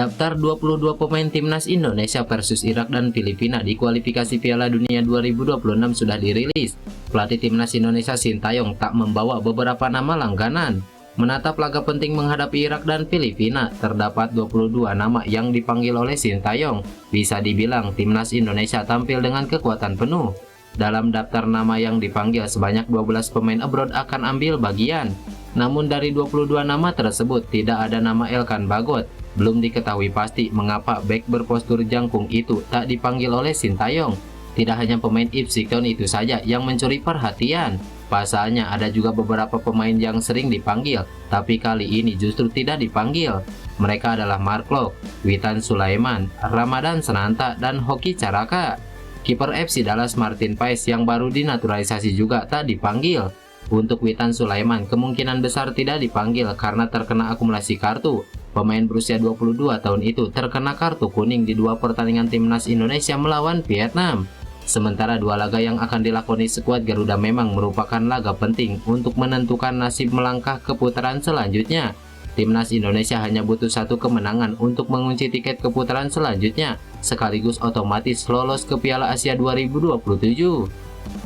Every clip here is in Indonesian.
Daftar 22 pemain timnas Indonesia versus Irak dan Filipina di kualifikasi Piala Dunia 2026 sudah dirilis. Pelatih timnas Indonesia Sintayong tak membawa beberapa nama langganan. Menatap laga penting menghadapi Irak dan Filipina, terdapat 22 nama yang dipanggil oleh Sintayong. Bisa dibilang timnas Indonesia tampil dengan kekuatan penuh. Dalam daftar nama yang dipanggil, sebanyak 12 pemain abroad akan ambil bagian. Namun dari 22 nama tersebut tidak ada nama Elkan Bagot. Belum diketahui pasti mengapa bek berpostur jangkung itu tak dipanggil oleh Sintayong. Tidak hanya pemain Ipswich Town itu saja yang mencuri perhatian. Pasalnya ada juga beberapa pemain yang sering dipanggil, tapi kali ini justru tidak dipanggil. Mereka adalah Mark Klok, Witan Sulaiman, Ramadan Sananta, dan Hoki Caraka. Kiper FC Dallas Martin Paes yang baru dinaturalisasi juga tak dipanggil. Untuk Witan Sulaiman kemungkinan besar tidak dipanggil karena terkena akumulasi kartu. Pemain berusia 22 tahun itu terkena kartu kuning di 2 pertandingan timnas Indonesia melawan Vietnam. Sementara 2 laga yang akan dilakoni skuad Garuda memang merupakan laga penting untuk menentukan nasib melangkah ke putaran selanjutnya. Timnas Indonesia hanya butuh 1 kemenangan untuk mengunci tiket ke putaran selanjutnya, sekaligus otomatis lolos ke Piala Asia 2027.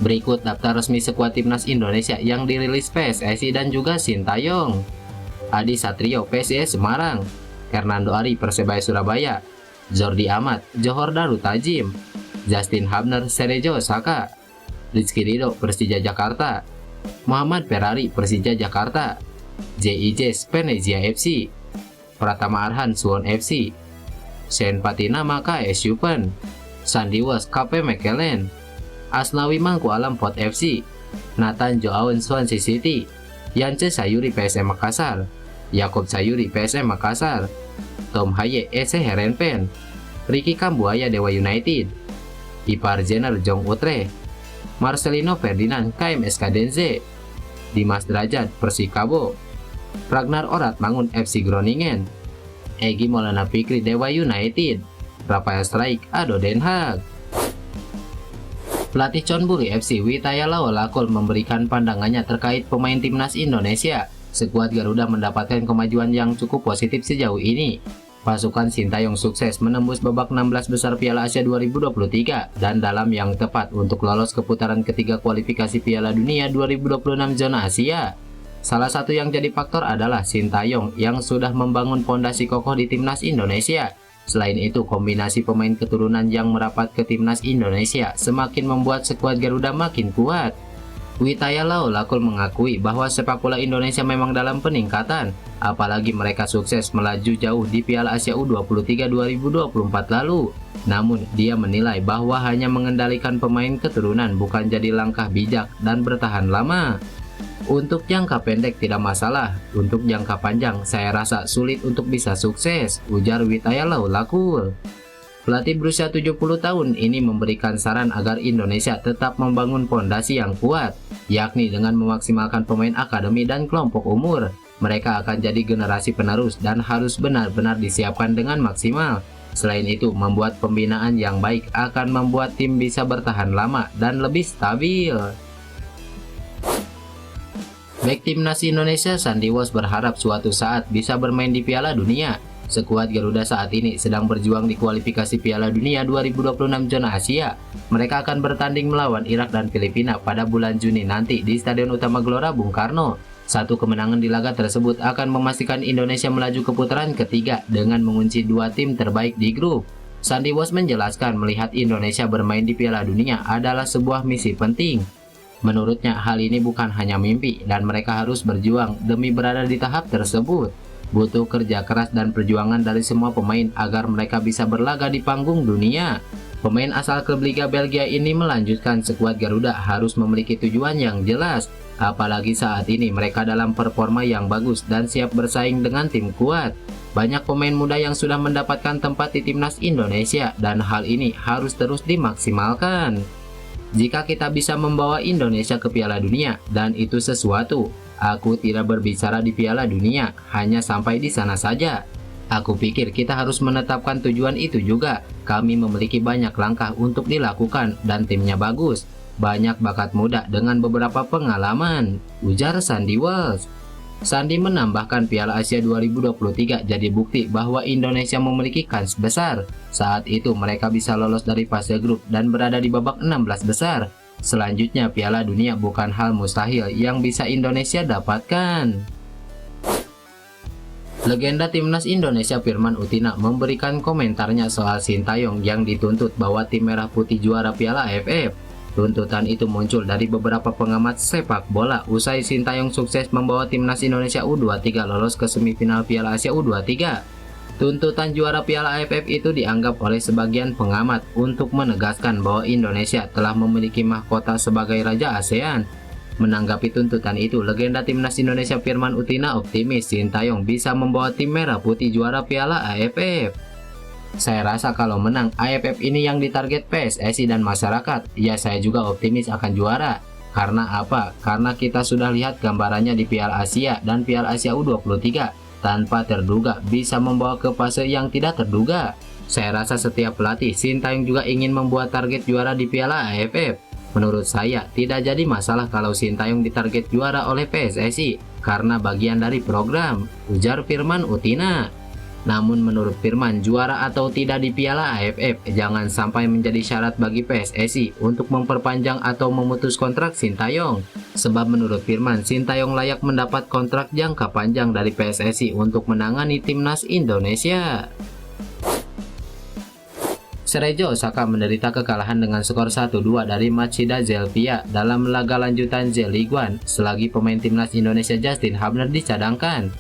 Berikut daftar resmi skuad timnas Indonesia yang dirilis PSSI dan juga Sintayong. Adi Satrio PSIS Semarang, Fernando Ari Persebaya Surabaya, Jordi Amat Johor Darul Tajim, Justin Hubner Cerezo Osaka, Rizky Ridho Persija Jakarta, Muhammad Ferrari Persija Jakarta, JIJ Venezia FC, Pratama Arhan Suwon FC, Shane Patina Maka AS Yupen, Sandy Walsh KP Mechelen, Asnawi Mangku Alam Pot FC, Nathan Joawen Swansea City, Yance Sayuri PSM Makassar, Yakob Sayuri PSM Makassar, Tom Haye SC Herenveen, Ricky Kambuaya Dewa United, Ipar Jenner Jong Utrecht, Marcelino Ferdinand KMS Kadense, Dimas Derajat Persikabo, Ragnar Orat Mangun FC Groningen, Egy Maulana Fikri Dewa United, Rafael Strijk Ado Den Haag. Pelatih Chonburi FC Witaya Lawalakul memberikan pandangannya terkait pemain timnas Indonesia. Skuad Garuda mendapatkan kemajuan yang cukup positif sejauh ini. Pasukan Sintayong sukses menembus babak 16 besar Piala Asia 2023 dan dalam yang tepat untuk lolos ke putaran ketiga kualifikasi Piala Dunia 2026 zona Asia. Salah satu yang jadi faktor adalah Sintayong yang sudah membangun pondasi kokoh di timnas Indonesia. Selain itu, kombinasi pemain keturunan yang merapat ke timnas Indonesia semakin membuat skuad Garuda makin kuat. Witaya Lawalakul mengakui bahwa sepak bola Indonesia memang dalam peningkatan, apalagi mereka sukses melaju jauh di Piala Asia U23 2024 lalu. Namun, dia menilai bahwa hanya mengendalikan pemain keturunan bukan jadi langkah bijak dan bertahan lama. Untuk jangka pendek tidak masalah, untuk jangka panjang saya rasa sulit untuk bisa sukses, ujar Witaya Lawalakul. Pelatih berusia 70 tahun ini memberikan saran agar Indonesia tetap membangun pondasi yang kuat, yakni dengan memaksimalkan pemain akademi dan kelompok umur. Mereka akan jadi generasi penerus dan harus benar-benar disiapkan dengan maksimal. Selain itu, membuat pembinaan yang baik akan membuat tim bisa bertahan lama dan lebih stabil. Bek timnas Indonesia Sandy Walsh berharap suatu saat bisa bermain di Piala Dunia. Skuad Garuda saat ini sedang berjuang di kualifikasi Piala Dunia 2026 zona Asia. Mereka akan bertanding melawan Irak dan Filipina pada bulan Juni nanti di Stadion Utama Gelora Bung Karno. 1 kemenangan di laga tersebut akan memastikan Indonesia melaju ke putaran ketiga dengan mengunci 2 tim terbaik di grup. Sandy Walsh menjelaskan melihat Indonesia bermain di Piala Dunia adalah sebuah misi penting. Menurutnya hal ini bukan hanya mimpi dan mereka harus berjuang demi berada di tahap tersebut. Butuh kerja keras dan perjuangan dari semua pemain agar mereka bisa berlaga di panggung dunia. Pemain asal klub Liga Belgia ini melanjutkan skuad Garuda harus memiliki tujuan yang jelas. Apalagi saat ini mereka dalam performa yang bagus dan siap bersaing dengan tim kuat. Banyak pemain muda yang sudah mendapatkan tempat di timnas Indonesia dan hal ini harus terus dimaksimalkan. Jika kita bisa membawa Indonesia ke Piala Dunia dan itu sesuatu, aku tidak berbicara di Piala Dunia, hanya sampai di sana saja. Aku pikir kita harus menetapkan tujuan itu juga. Kami memiliki banyak langkah untuk dilakukan dan timnya bagus. Banyak bakat muda dengan beberapa pengalaman, ujar Sandy Walsh. Sandi menambahkan Piala Asia 2023 jadi bukti bahwa Indonesia memiliki kans besar. Saat itu mereka bisa lolos dari fase grup dan berada di babak 16 besar. Selanjutnya Piala Dunia bukan hal mustahil yang bisa Indonesia dapatkan. Legenda Timnas Indonesia Firman Utina memberikan komentarnya soal Sintayong yang dituntut bawa tim merah putih juara Piala AFF. Tuntutan itu muncul dari beberapa pengamat sepak bola usai Sintayong sukses membawa Timnas Indonesia U23 lolos ke semifinal Piala Asia U23. Tuntutan juara Piala AFF itu dianggap oleh sebagian pengamat untuk menegaskan bahwa Indonesia telah memiliki mahkota sebagai Raja ASEAN. Menanggapi tuntutan itu, legenda Timnas Indonesia Firman Utina optimis Sintayong bisa membawa tim merah putih juara Piala AFF. Saya rasa kalau menang AFF ini yang ditarget PSSI dan masyarakat, ya saya juga optimis akan juara. Karena apa? Karena kita sudah lihat gambarannya di Piala Asia dan Piala Asia U23, tanpa terduga bisa membawa ke fase yang tidak terduga. Saya rasa setiap pelatih Sintayong juga ingin membuat target juara di Piala AFF. Menurut saya, tidak jadi masalah kalau Sintayong ditarget juara oleh PSSI karena bagian dari program, ujar Firman Utina. Namun menurut Firman, juara atau tidak di Piala AFF jangan sampai menjadi syarat bagi PSSI untuk memperpanjang atau memutus kontrak Sintayong. Sebab menurut Firman, Sintayong layak mendapat kontrak jangka panjang dari PSSI untuk menangani Timnas Indonesia. Shiraijo Osaka menderita kekalahan dengan skor 1-2 dari Machida Zelvia dalam laga lanjutan Z-League One selagi pemain Timnas Indonesia Justin Hubner dicadangkan.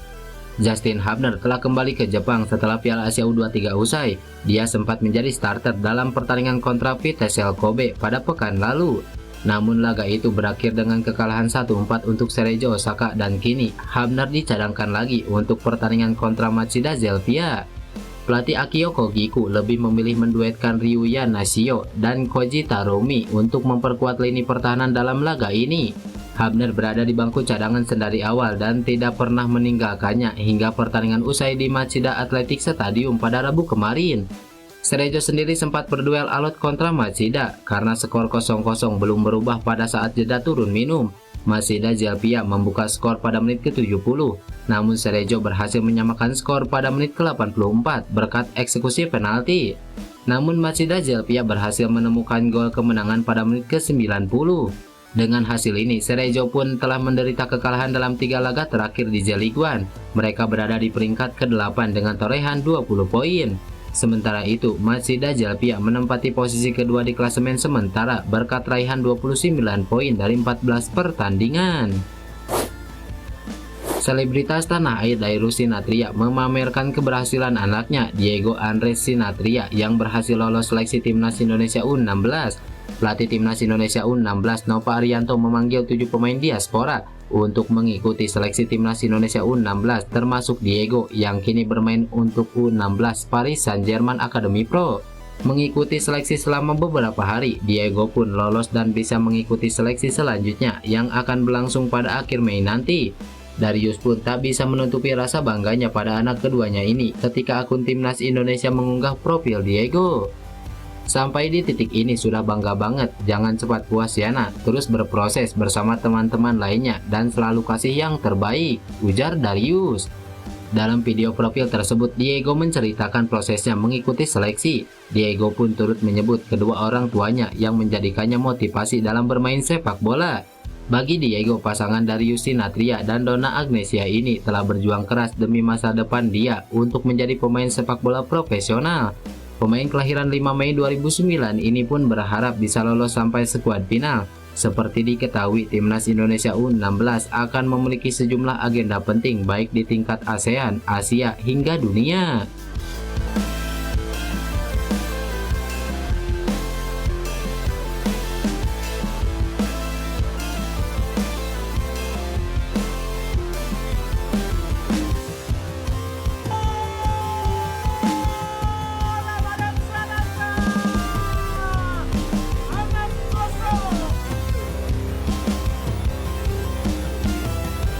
Justin Hubner telah kembali ke Jepang setelah Piala Asia U23 usai. Dia sempat menjadi starter dalam pertandingan kontra Vissel Kobe pada pekan lalu. Namun laga itu berakhir dengan kekalahan 1-4 untuk Shiraijo Osaka dan kini Hubner dicadangkan lagi untuk pertandingan kontra Machida Zelvia. Pelatih Akio Kogiku lebih memilih menduetkan Ryuya Nashio dan Koji Tarumi untuk memperkuat lini pertahanan dalam laga ini. Hubner berada di bangku cadangan sedari awal dan tidak pernah meninggalkannya hingga pertandingan usai di Machida Athletic Stadium pada Rabu kemarin. Shiraijo sendiri sempat berduel alot kontra Machida karena skor 0-0 belum berubah pada saat jeda turun minum. Machida Zelvia membuka skor pada menit ke-70, namun Shiraijo berhasil menyamakan skor pada menit ke-84 berkat eksekusi penalti. Namun Machida Zelvia berhasil menemukan gol kemenangan pada menit ke-90. Dengan hasil ini, Shiraijo pun telah menderita kekalahan dalam 3 laga terakhir di Z-League One. Mereka berada di peringkat ke-8 dengan torehan 20 poin. Sementara itu, Machida Zelvia menempati posisi kedua di klasemen sementara berkat raihan 29 poin dari 14 pertandingan. Selebritas tanah air Dairu Sinathrya memamerkan keberhasilan anaknya Diego Andres Sinathrya yang berhasil lolos seleksi Timnas Indonesia U16. Pelatih Timnas Indonesia U16 Nova Arianto memanggil 7 pemain diaspora untuk mengikuti seleksi Timnas Indonesia U16 termasuk Diego yang kini bermain untuk U16 Paris Saint-Germain Academy Pro. Mengikuti seleksi selama beberapa hari, Diego pun lolos dan bisa mengikuti seleksi selanjutnya yang akan berlangsung pada akhir Mei nanti. Darius pun tak bisa menutupi rasa bangganya pada anak keduanya ini ketika akun Timnas Indonesia mengunggah profil Diego. Sampai di titik ini sudah bangga banget, jangan cepat puas ya nak, terus berproses bersama teman-teman lainnya dan selalu kasih yang terbaik, ujar Darius. Dalam video profil tersebut, Diego menceritakan prosesnya mengikuti seleksi. Diego pun turut menyebut kedua orang tuanya yang menjadikannya motivasi dalam bermain sepak bola. Bagi Diego, pasangan Darius Sinathrya dan Donna Agnesia ini telah berjuang keras demi masa depan dia untuk menjadi pemain sepak bola profesional. Pemain kelahiran 5 Mei 2009 ini pun berharap bisa lolos sampai skuad final. Seperti diketahui, Timnas Indonesia U16 akan memiliki sejumlah agenda penting baik di tingkat ASEAN, Asia, hingga dunia.